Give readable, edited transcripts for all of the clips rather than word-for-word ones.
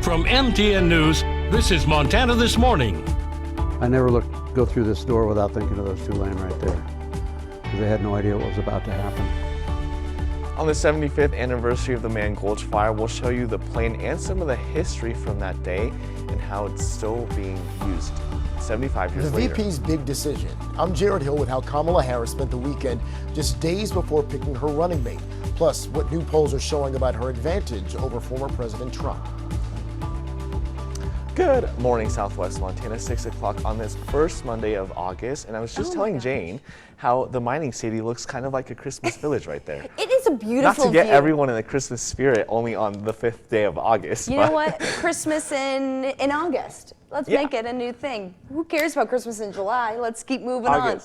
From MTN News, this is Montana This Morning. I never go through this door without thinking of those two laying right there, because they had no idea what was about to happen. On the 75th anniversary of the Mann Gulch fire, we'll show you the plane and some of the history from that day and how it's still being used 75 years later. The VP's big decision. I'm Jared Hill with how Kamala Harris spent the weekend just days before picking her running mate. Plus, what new polls are showing about her advantage over former President Trump. Good morning, Southwest Montana, 6 o'clock on this first Monday of August. And I was just telling Jane how the mining city looks kind of like a Christmas village right there. It is a beautiful Not to get view. everyone in the Christmas spirit only on the 5th day of August. You know what? Christmas in August. Let's make it a new thing. Who cares about Christmas in July? Let's keep moving on.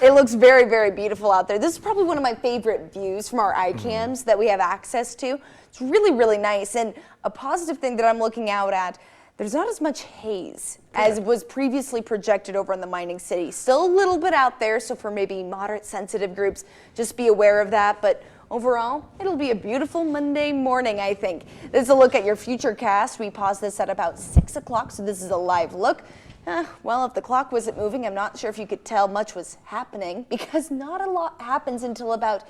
It looks very, very beautiful out there. This is probably one of my favorite views from our iCams that we have access to. It's really, really nice. And a positive thing that I'm looking out at, there's not as much haze as was previously projected over in the mining city. Still a little bit out there, so for maybe moderate sensitive groups, just be aware of that. But overall, it'll be a beautiful Monday morning, I think. This is a look at your future cast. We paused this at about 6 o'clock, so this is a live look. Well, if the clock wasn't moving, I'm not sure if you could tell much was happening, because not a lot happens until about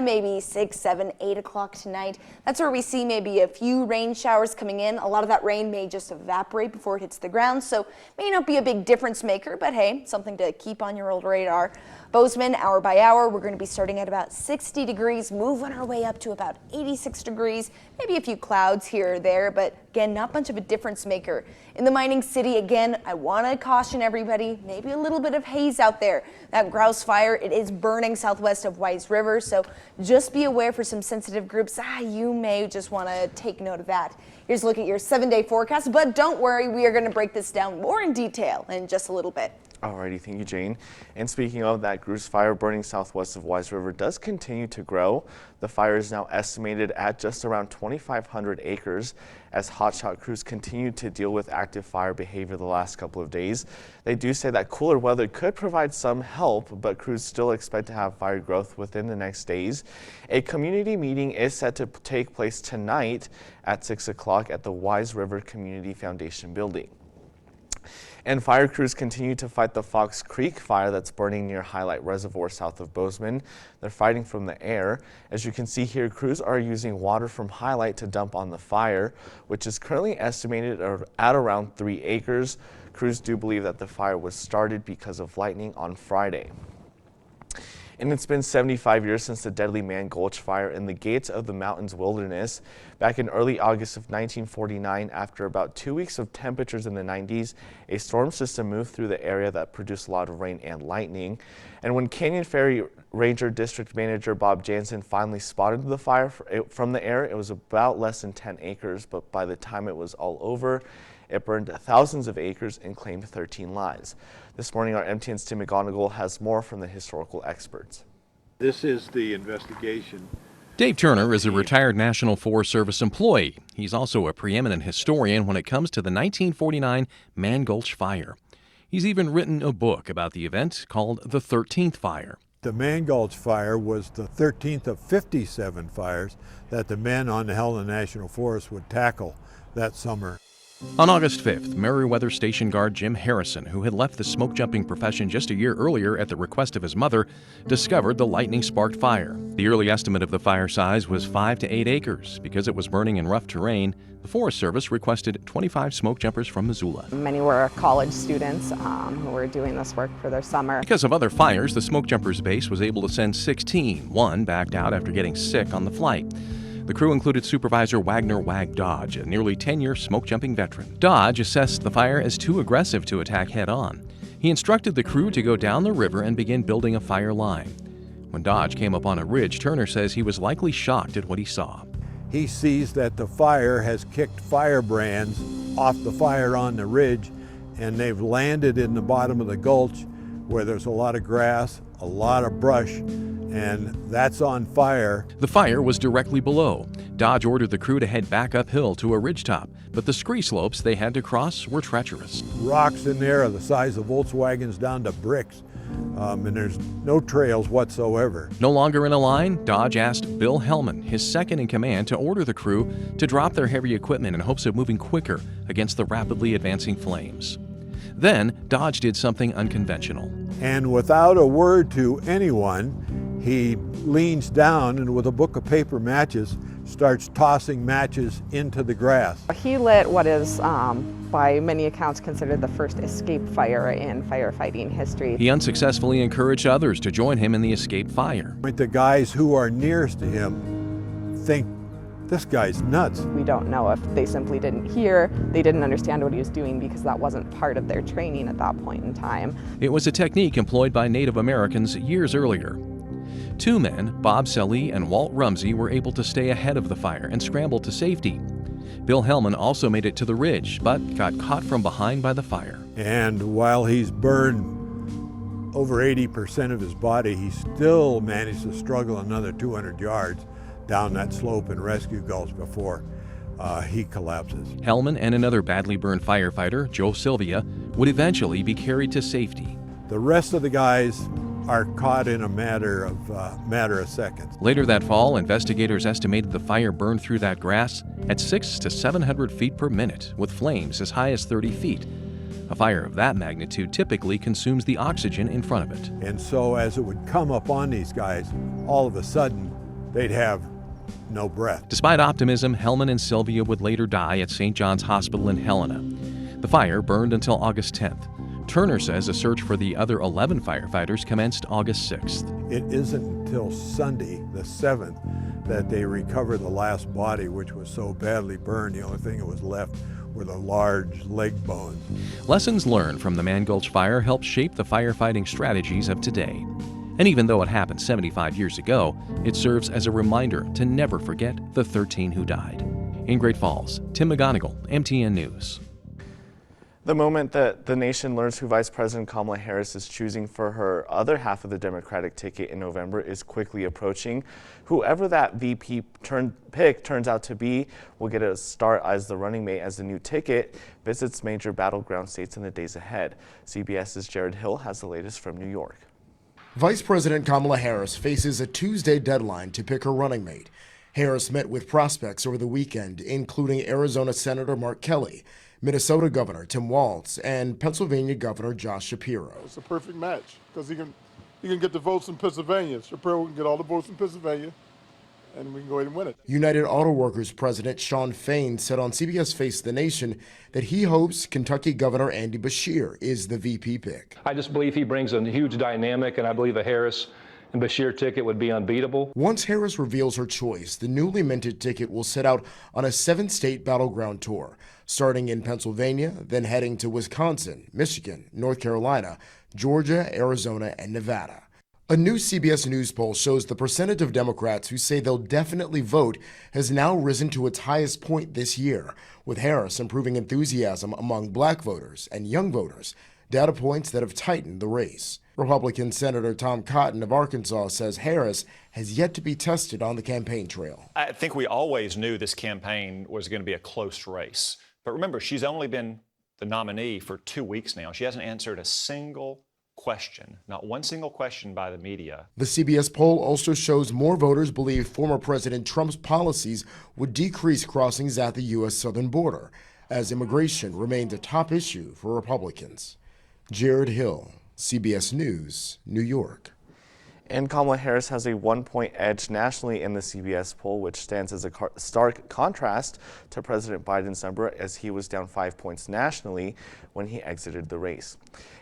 maybe 6, 7, 8 o'clock tonight. That's where we see maybe a few rain showers coming in. A lot of that rain may just evaporate before it hits the ground, so may not be a big difference maker, but hey, something to keep on your old radar. Bozeman, hour by hour, we're going to be starting at about 60 degrees, moving our way up to about 86 degrees, maybe a few clouds here or there, but again, not much of a difference maker. In the mining city, again, I want to caution everybody, maybe a little bit of haze out there. That grouse fire, it is burning southwest of Wise River, so just be aware for some sensitive groups. You may just want to take note of that. Here's a look at your 7-day forecast, but don't worry, we are going to break this down more in detail in just a little bit. Alrighty, thank you, Jane. And speaking of that, grouse fire burning southwest of Wise River does continue to grow. The fire is now estimated at just around 2,500 acres as hotshot crews continue to deal with active fire behavior the last couple of days. They do say that cooler weather could provide some help, but crews still expect to have fire growth within the next days. A community meeting is set to take place tonight at 6 o'clock at the Wise River Community Foundation building. And fire crews continue to fight the Fox Creek fire that's burning near Highlight Reservoir south of Bozeman. They're fighting from the air. As you can see here, crews are using water from Highlight to dump on the fire, which is currently estimated at around 3 acres. Crews do believe that the fire was started because of lightning on Friday. And it's been 75 years since the deadly Mann Gulch fire in the gates of the mountains wilderness. Back in early August of 1949, after about 2 weeks of temperatures in the 90s, a storm system moved through the area that produced a lot of rain and lightning. And when Canyon Ferry Ranger District Manager Bob Jansen finally spotted the fire from the air, it was about less than 10 acres, but by the time it was all over, it burned thousands of acres and claimed 13 lives. This morning, our MTN's Tim McGonigal has more from the historical experts. This is the investigation. Dave Turner is a retired National Forest Service employee. He's also a preeminent historian when it comes to the 1949 Mann Gulch fire. He's even written a book about the event called The 13th Fire. The Mann Gulch fire was the 13th of 57 fires that the men on the Helena National Forest would tackle that summer. On August 5th, Meriwether Station Guard Jim Harrison, who had left the smoke jumping profession just a year earlier at the request of his mother, discovered the lightning-sparked fire. The early estimate of the fire size was 5 to 8 acres. Because it was burning in rough terrain, the Forest Service requested 25 smoke jumpers from Missoula. Many were college students who were doing this work for their summer. Because of other fires, the smoke jumpers base was able to send 16. One backed out after getting sick on the flight. The crew included Supervisor Wagner Wag Dodge, a nearly 10-year smoke-jumping veteran. Dodge assessed the fire as too aggressive to attack head-on. He instructed the crew to go down the river and begin building a fire line. When Dodge came up on a ridge, Turner says he was likely shocked at what he saw. He sees that the fire has kicked firebrands off the fire on the ridge, and they've landed in the bottom of the gulch where there's a lot of grass, a lot of brush, and that's on fire. The fire was directly below. Dodge ordered the crew to head back uphill to a ridgetop, but the scree slopes they had to cross were treacherous. Rocks in there are the size of Volkswagens down to bricks. and there's no trails whatsoever. No longer in a line, Dodge asked Bill Hellman, his second in command, to order the crew to drop their heavy equipment in hopes of moving quicker against the rapidly advancing flames. Then, Dodge did something unconventional. And without a word to anyone, he leans down and with a book of paper matches starts tossing matches into the grass. He lit what is, by many accounts, considered the first escape fire in firefighting history. He unsuccessfully encouraged others to join him in the escape fire. The guys who are nearest to him think, this guy's nuts. We don't know if they simply didn't hear, they didn't understand what he was doing because that wasn't part of their training at that point in time. It was a technique employed by Native Americans years earlier. Two men, Bob Selly and Walt Rumsey, were able to stay ahead of the fire and scramble to safety. Bill Hellman also made it to the ridge, but got caught from behind by the fire. And while he's burned over 80% of his body, he still managed to struggle another 200 yards down that slope and rescue Gulch before he collapses. Hellman and another badly burned firefighter, Joe Sylvia, would eventually be carried to safety. The rest of the guys are caught in a matter of seconds. Later that fall, investigators estimated the fire burned through that grass at 600 to 700 feet per minute, with flames as high as 30 feet. A fire of that magnitude typically consumes the oxygen in front of it. And so as it would come up on these guys, all of a sudden, they'd have no breath. Despite optimism, Hellman and Sylvia would later die at St. John's Hospital in Helena. The fire burned until August 10th. Turner says a search for the other 11 firefighters commenced August 6th. It isn't until Sunday, the 7th, that they recover the last body, which was so badly burned, the only thing that was left were the large leg bones. Lessons learned from the Mann Gulch fire helped shape the firefighting strategies of today. And even though it happened 75 years ago, it serves as a reminder to never forget the 13 who died. In Great Falls, Tim McGonigal, MTN News. The moment that the nation learns who Vice President Kamala Harris is choosing for her other half of the Democratic ticket in November is quickly approaching. Whoever that VP pick turns out to be will get a start as the running mate as the new ticket visits major battleground states in the days ahead. CBS's Jared Hill has the latest from New York. Vice President Kamala Harris faces a Tuesday deadline to pick her running mate. Harris met with prospects over the weekend, including Arizona Senator Mark Kelly, Minnesota Governor Tim Walz, and Pennsylvania Governor Josh Shapiro. It's a perfect match because he can get the votes in Pennsylvania. Shapiro can get all the votes in Pennsylvania, and we can go ahead and win it. United Auto Workers President Shawn Fain said on CBS Face the Nation that he hopes Kentucky Governor Andy Beshear is the VP pick. I just believe he brings a huge dynamic, and I believe the Harris and Beshear ticket would be unbeatable. Once Harris reveals her choice, the newly minted ticket will set out on a 7-state battleground tour, starting in Pennsylvania, then heading to Wisconsin, Michigan, North Carolina, Georgia, Arizona, and Nevada. A new CBS News poll shows the percentage of Democrats who say they'll definitely vote has now risen to its highest point this year, with Harris improving enthusiasm among black voters and young voters, data points that have tightened the race. Republican Senator Tom Cotton of Arkansas says Harris has yet to be tested on the campaign trail. I think we always knew this campaign was going to be a close race. But remember, she's only been the nominee for 2 weeks now. She hasn't answered a single question, not one single question by the media. The CBS poll also shows more voters believe former President Trump's policies would decrease crossings at the U.S. southern border, as immigration remained a top issue for Republicans. Jared Hill, CBS News, New York. And Kamala Harris has a 1-point edge nationally in the CBS poll, which stands as a stark contrast to President Biden's number, as he was down 5 points nationally when he exited the race.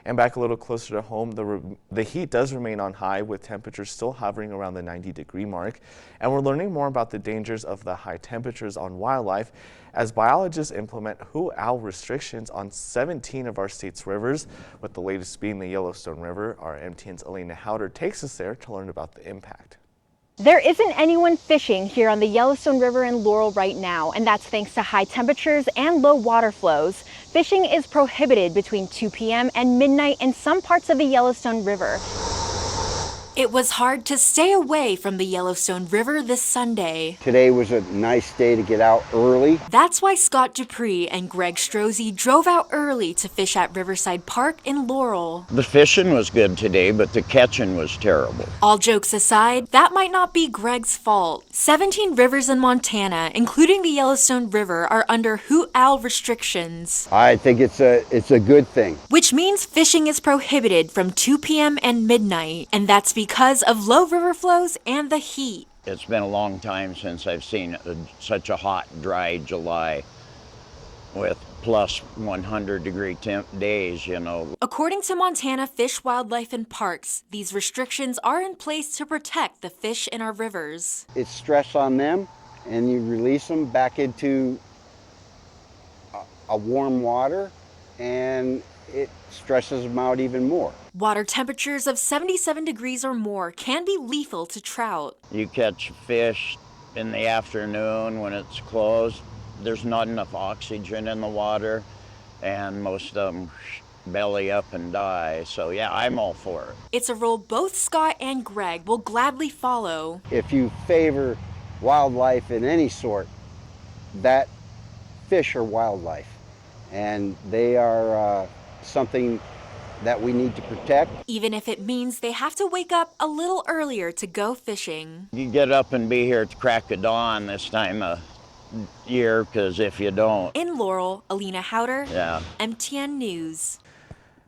And back a little closer to home, the heat does remain on high, with temperatures still hovering around the 90-degree mark. And we're learning more about the dangers of the high temperatures on wildlife as biologists implement owl restrictions on 17 of our state's rivers, with the latest being the Yellowstone River. Our MTN's Elena Howder takes us there to learn about the impact. There isn't anyone fishing here on the Yellowstone River in Laurel right now, and that's thanks to high temperatures and low water flows. Fishing is prohibited between 2 p.m. and midnight in some parts of the Yellowstone River. It was hard to stay away from the Yellowstone River this Sunday. Today was a nice day to get out early. That's why Scott Dupree and Greg Strozzi drove out early to fish at Riverside Park in Laurel. The fishing was good today, but the catching was terrible. All jokes aside, that might not be Greg's fault. 17 rivers in Montana, including the Yellowstone River, are under hoot owl restrictions. I think it's a good thing. Which means fishing is prohibited from 2 p.m. and midnight, and that's because of low river flows and the heat. It's been a long time since I've seen such a hot, dry July with plus 100-degree temp days, you know. According to Montana Fish, Wildlife, and Parks, these restrictions are in place to protect the fish in our rivers. It's stress on them, and you release them back into a warm water, and it stresses them out even more. Water temperatures of 77 degrees or more can be lethal to trout. You catch fish in the afternoon when it's closed. There's not enough oxygen in the water, and most of them belly up and die. So yeah, I'm all for it. It's a rule both Scott and Greg will gladly follow. If you favor wildlife in any sort, that fish are wildlife, and they are something that we need to protect. Even if it means they have to wake up a little earlier to go fishing. You get up and be here at the crack of dawn this time of year, because if you don't. In Laurel, Alina Howder, Yeah. MTN News.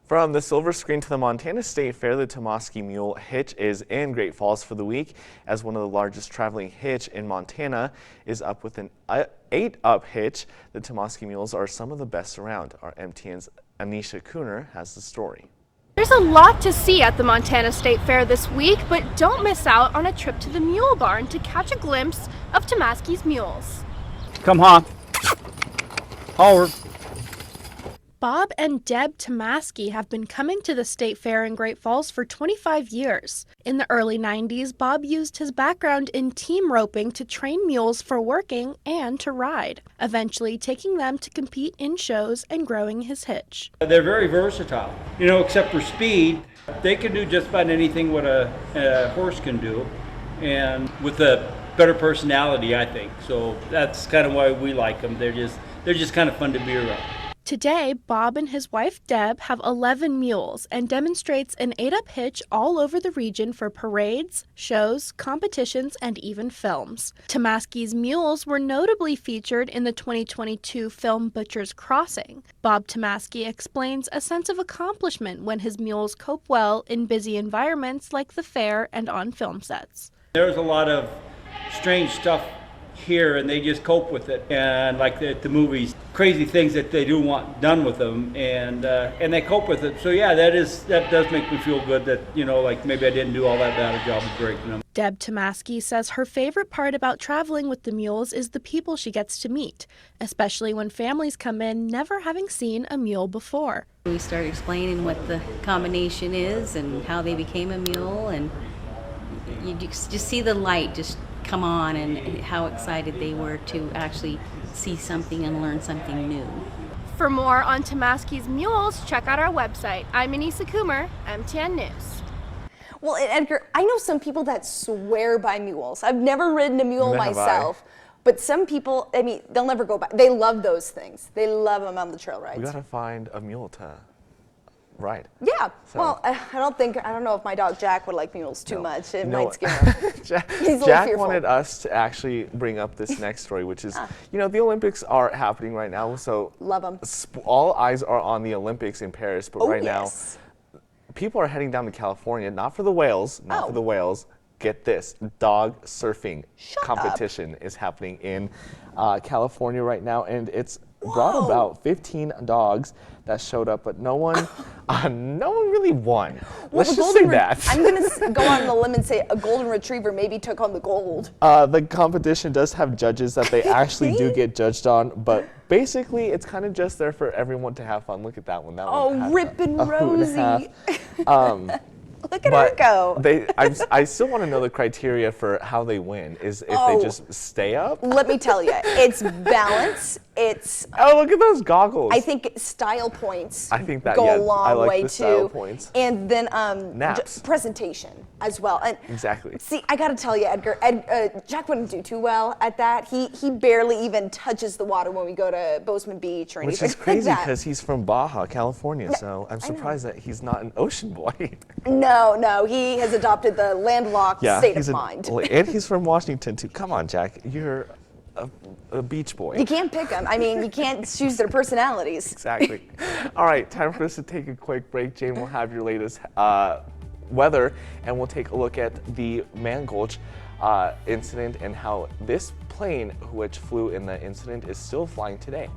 From the Silver Screen to the Montana State Fair, the Tomoski Mule Hitch is in Great Falls for the week, as one of the largest traveling hitch in Montana is up with an 8-up hitch. The Tomoski Mules are some of the best around. Our MTN's Anisha Cooner has the story. There's a lot to see at the Montana State Fair this week, but don't miss out on a trip to the Mule Barn to catch a glimpse of Tomaski's mules. Come on. Howard. Bob and Deb Tomaski have been coming to the State Fair in Great Falls for 25 years. In the early 90s, Bob used his background in team roping to train mules for working and to ride, eventually taking them to compete in shows and growing his hitch. They're very versatile, you know, except for speed. They can do just about anything what a horse can do, and with a better personality, I think. So that's kind of why we like them. They're just kind of fun to be around. Today, Bob and his wife Deb have 11 mules and demonstrates an 8-up hitch all over the region for parades, shows, competitions, and even films. Tomaski's mules were notably featured in the 2022 film Butcher's Crossing. Bob Tomaski explains a sense of accomplishment when his mules cope well in busy environments like the fair and on film sets. There's a lot of strange stuff here, and they just cope with it, and like the movies, crazy things that they do want done with them, and they cope with it. So yeah, that does make me feel good that, you know, like maybe I didn't do all that bad a job of breaking them. Deb Tomaski says her favorite part about traveling with the mules is the people she gets to meet, especially when families come in never having seen a mule before. We start explaining what the combination is and how they became a mule, and you just see the light just come on and how excited they were to actually see something and learn something new. For more on Tomaski's mules, check out our website. I'm Anissa Coomer, MTN News. Well, Edgar, I know some people that swear by mules. I've never ridden a mule myself, but some people, I mean, they'll never go back. They love those things. They love them on the trail rides. We gotta find a mule to ride. Yeah, so. Well, I don't know if my dog Jack would like mules too much. It might scare him. Jack wanted us to actually bring up this next story, which is, you know, the Olympics are happening right now, so love them. All eyes are on the Olympics in Paris, but right now, people are heading down to California, not for the whales, for the whales. Get this, dog surfing competition is happening in California right now, and it's brought about 15 dogs that showed up, but no one really won. Let's just say that. I'm going to go on the limb and say a golden retriever maybe took on the gold. The competition does have judges that they actually do get judged on, but basically it's kind of just there for everyone to have fun. Look at that one. That one rip and rosy. Look at her go. I still want to know the criteria for how they win. Is if they just stay up? Let me tell you, it's balance. It's look at those goggles. I think style points. I think that go a long I like way the too. style points. And then naps presentation as well. And exactly. See, I got to tell you, Edgar, Jack wouldn't do too well at that. He barely even touches the water when we go to Bozeman Beach or anything. Which is crazy like that. because he's from Baja, California. So I'm surprised that he's not an ocean boy. No, he has adopted the landlocked state of mind. And he's from Washington too. Come on, Jack, you're a beach boy. You can't pick them. I mean, you can't choose their personalities. Exactly. All right, time for us to take a quick break. Jane will have your latest weather, and we'll take a look at the Mann Gulch incident and how this plane, which flew in the incident, is still flying today.